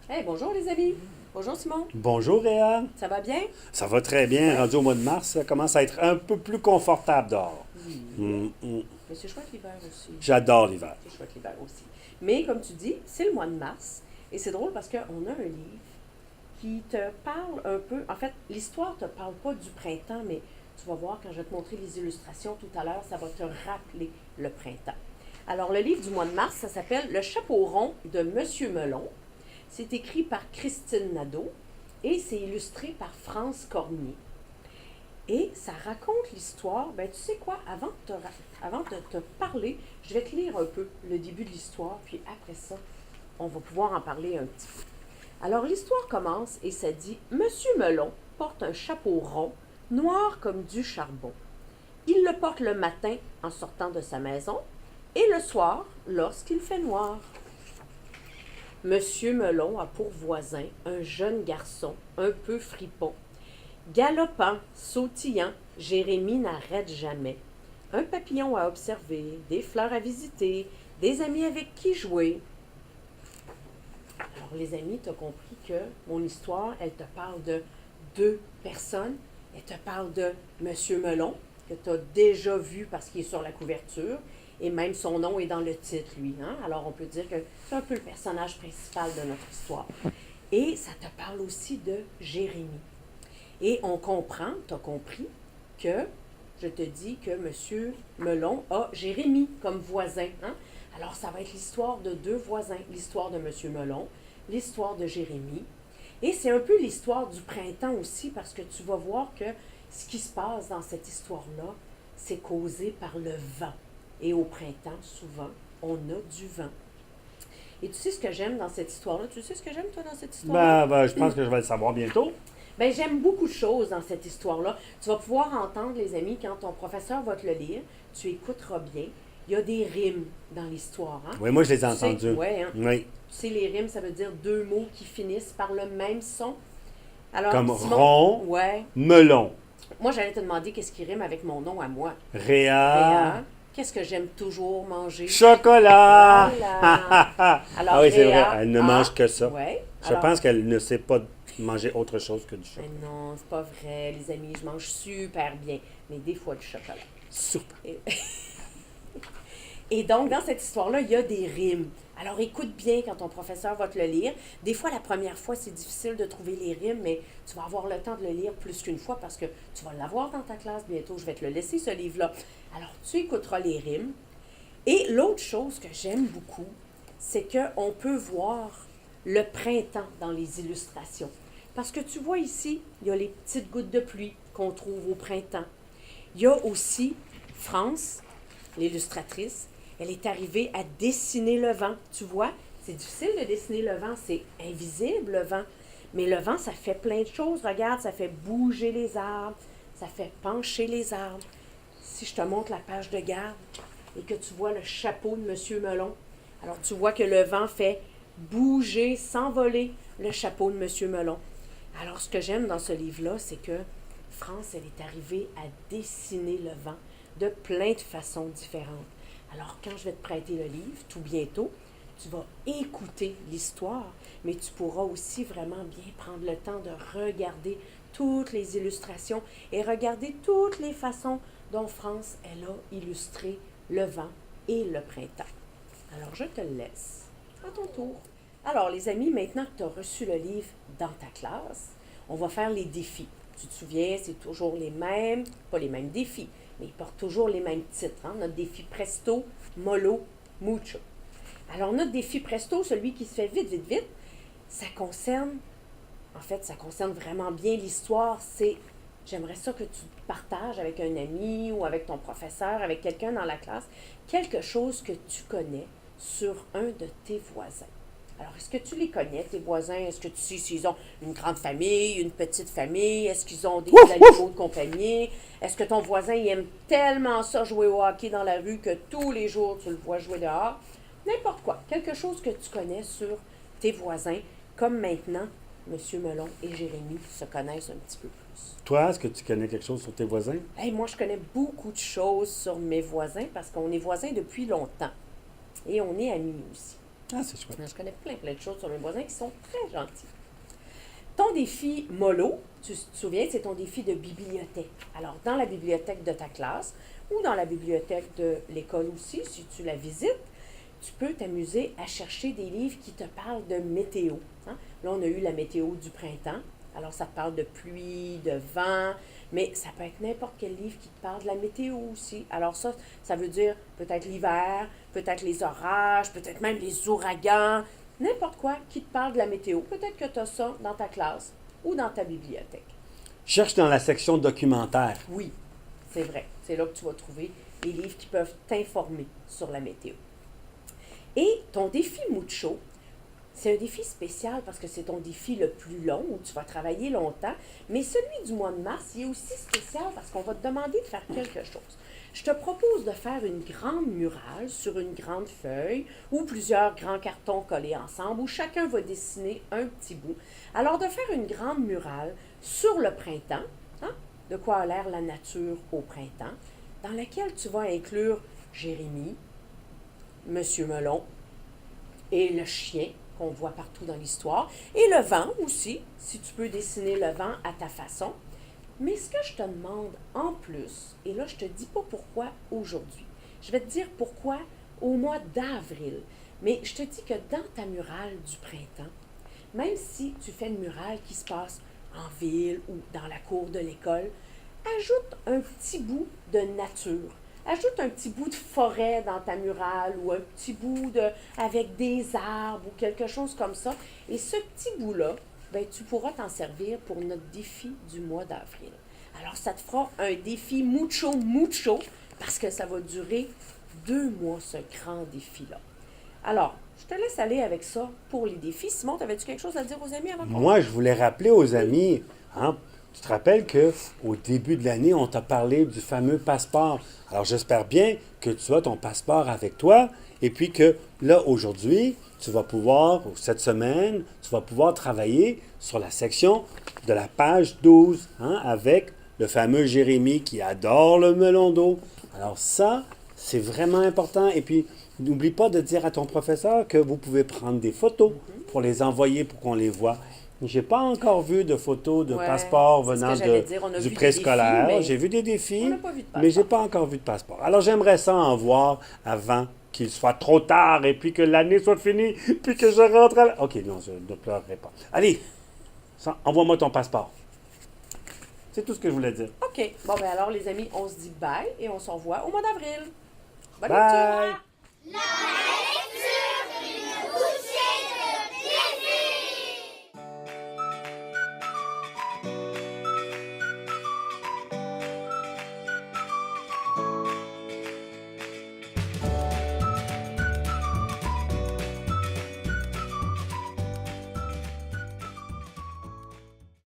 Hey, bonjour les amis. Bonjour Simon. Bonjour Réa. Ça va bien? Ça va très bien. Rendu au mois de mars, ça commence à être un peu plus confortable dehors. Oui. Hum, hum. Mais c'est chouette l'hiver aussi. J'adore l'hiver. C'est chouette l'hiver aussi. Mais comme tu dis, c'est le mois de mars. Et c'est drôle parce qu'on a un livre qui te parle un peu. En fait, l'histoire ne te parle pas du printemps, mais tu vas voir quand je vais te montrer les illustrations tout à l'heure, ça va te rappeler le printemps. Alors, le livre du mois de mars, ça s'appelle Le chapeau rond de Monsieur Melon. C'est écrit par Christine Nadeau et c'est illustré par France Cormier. Et ça raconte l'histoire. Ben, tu sais quoi, avant de te parler, je vais te lire un peu le début de l'histoire, puis après ça, on va pouvoir en parler un petit peu. Alors, l'histoire commence et ça dit Monsieur Melon porte un chapeau rond, noir comme du charbon. Il le porte le matin en sortant de sa maison et le soir lorsqu'il fait noir. Monsieur Melon a pour voisin un jeune garçon un peu fripon. Galopant, sautillant, Jérémie n'arrête jamais. Un papillon à observer, des fleurs à visiter, des amis avec qui jouer. Alors les amis, tu as compris que mon histoire, elle te parle de deux personnes. Elle te parle de Monsieur Melon, que tu as déjà vu parce qu'il est sur la couverture, et même son nom est dans le titre, lui. Hein? Alors on peut dire que c'est un peu le personnage principal de notre histoire. Et ça te parle aussi de Jérémie. Et on comprend, tu as compris, que je te dis que M. Melon a Jérémie comme voisin. Hein? Alors, ça va être l'histoire de deux voisins, l'histoire de M. Melon, l'histoire de Jérémie. Et c'est un peu l'histoire du printemps aussi, parce que tu vas voir que ce qui se passe dans cette histoire-là, c'est causé par le vent. Et au printemps, souvent, on a du vent. Et tu sais ce que j'aime dans cette histoire-là? Tu sais ce que j'aime, toi, dans cette histoire-là? Je pense que je vais le savoir bientôt. Ben, j'aime beaucoup de choses dans cette histoire-là. Tu vas pouvoir entendre, les amis, quand ton professeur va te le lire, tu écouteras bien. Il y a des rimes dans l'histoire. Hein? Oui, moi je les ai Tu sais, entendus. ouais, hein? Oui. Tu sais, les rimes, ça veut dire deux mots qui finissent par le même son. Alors, Comme Simon, rond, ouais. melon, Moi, j'allais te demander qu'est-ce qui rime avec mon nom à moi. Réa, Réa, qu'est-ce que j'aime toujours manger? chocolat. Voilà. Alors, Ah oui, c'est vrai, Réa, elle ne mange que ça. Ouais. Je Alors, pense qu'elle ne sait pas manger autre chose que du mais chocolat. non, c'est pas vrai, les amis, je mange super bien, mais des fois du chocolat. Super. Et, et donc, dans cette histoire-là, il y a des rimes. Alors, écoute bien quand ton professeur va te le lire. Des fois, la première fois, c'est difficile de trouver les rimes, mais tu vas avoir le temps de le lire plus qu'une fois parce que tu vas l'avoir dans ta classe bientôt. Je vais te le laisser, ce livre-là. Alors, tu écouteras les rimes. Et l'autre chose que j'aime beaucoup, c'est qu'on peut voir le printemps dans les illustrations. Parce que tu vois ici, il y a les petites gouttes de pluie qu'on trouve au printemps. Il y a aussi France, l'illustratrice, elle est arrivée à dessiner le vent. Tu vois, c'est difficile de dessiner le vent, c'est invisible le vent. Mais le vent, ça fait plein de choses. Regarde, ça fait bouger les arbres, ça fait pencher les arbres. Si je te montre la page de garde et que tu vois le chapeau de M. Melon, alors tu vois que le vent fait bouger, s'envoler le chapeau de M. Melon. Alors ce que j'aime dans ce livre-là, c'est que France, elle est arrivée à dessiner le vent de plein de façons différentes. Alors quand je vais te prêter le livre, tout bientôt, tu vas écouter l'histoire, mais tu pourras aussi vraiment bien prendre le temps de regarder toutes les illustrations et regarder toutes les façons dont France, elle a illustré le vent et le printemps. Alors, je te le laisse. À ton tour. Alors, les amis, maintenant que tu as reçu le livre dans ta classe, on va faire les défis. Tu te souviens, c'est toujours les mêmes, pas les mêmes défis, mais ils portent toujours les mêmes titres. Hein? Notre défi Presto, Mollo, Mucho. Alors, notre défi Presto, celui qui se fait vite, vite, vite, ça concerne, ça concerne vraiment bien l'histoire. J'aimerais ça que tu partages avec un ami ou avec ton professeur, avec quelqu'un dans la classe, quelque chose que tu connais sur un de tes voisins. Alors, est-ce que tu les connais, tes voisins? Est-ce que tu sais s'ils ont une grande famille, une petite famille? Est-ce qu'ils ont des animaux de compagnie? Est-ce que ton voisin il aime tellement ça jouer au hockey dans la rue que tous les jours tu le vois jouer dehors? N'importe quoi. Quelque chose que tu connais sur tes voisins, comme maintenant, M. Melon et Jérémie se connaissent un petit peu plus. Toi, est-ce que tu connais quelque chose sur tes voisins? Hey, moi, je connais beaucoup de choses sur mes voisins parce qu'on est voisins depuis longtemps. Et on est amis aussi. Ah, c'est chouette. Je connais plein de choses sur mes voisins qui sont très gentils. Ton défi mollo, tu te souviens, c'est ton défi de bibliothèque. Alors, dans la bibliothèque de ta classe ou dans la bibliothèque de l'école aussi, si tu la visites, tu peux t'amuser à chercher des livres qui te parlent de météo. Hein? Là, on a eu la météo du printemps. Alors, ça te parle de pluie, de vent, mais ça peut être n'importe quel livre qui te parle de la météo aussi. Alors ça veut dire peut-être l'hiver, peut-être les orages, peut-être même les ouragans, n'importe quoi qui te parle de la météo. Peut-être que tu as ça dans ta classe ou dans ta bibliothèque. Cherche dans la section documentaire. Oui, c'est vrai. C'est là que tu vas trouver les livres qui peuvent t'informer sur la météo. Et ton défi Mucho, c'est un défi spécial parce que c'est ton défi le plus long où tu vas travailler longtemps. Mais celui du mois de mars, il est aussi spécial parce qu'on va te demander de faire quelque chose. Je te propose de faire une grande murale sur une grande feuille ou plusieurs grands cartons collés ensemble où chacun va dessiner un petit bout. Alors de faire une grande murale sur le printemps, hein, de quoi a l'air la nature au printemps, dans laquelle tu vas inclure Jérémie, Monsieur Melon et le chien qu'on voit partout dans l'histoire, et le vent aussi, si tu peux dessiner le vent à ta façon. Mais ce que je te demande en plus, et là je te dis pas pourquoi aujourd'hui, je vais te dire pourquoi au mois d'avril, mais je te dis que dans ta murale du printemps, même si tu fais une murale qui se passe en ville ou dans la cour de l'école, ajoute un petit bout de nature. Ajoute un petit bout de forêt dans ta murale ou un petit bout avec des arbres ou quelque chose comme ça. Et ce petit bout-là, ben, tu pourras t'en servir pour notre défi du mois d'avril. Alors, ça te fera un défi mucho parce que ça va durer 2 mois, ce grand défi-là. Alors, je te laisse aller avec ça pour les défis. Simon, t'avais-tu quelque chose à dire aux amis avant qu'on... Moi, je voulais rappeler aux amis, hein, tu te rappelles qu'au début de l'année, on t'a parlé du fameux passeport. Alors, j'espère bien que tu as ton passeport avec toi et puis que là, aujourd'hui, tu vas pouvoir, cette semaine, tu vas pouvoir travailler sur la section de la page 12, hein, avec le fameux Jérémie qui adore le melon d'eau. Alors ça, c'est vraiment important. Et puis, n'oublie pas de dire à ton professeur que vous pouvez prendre des photos pour les envoyer pour qu'on les voit. J'ai pas encore vu de photos de passeport venant du préscolaire. J'ai vu des défis, mais j'ai pas encore vu de passeport. Alors, j'aimerais ça en voir avant qu'il soit trop tard et puis que l'année soit finie, puis que je rentre à la... OK, non, je ne pleurerai pas. Allez, envoie-moi ton passeport. C'est tout ce que je voulais dire. OK. Bon, ben alors, les amis, on se dit bye et on se revoit au mois d'avril. Bonne Bye! lecture!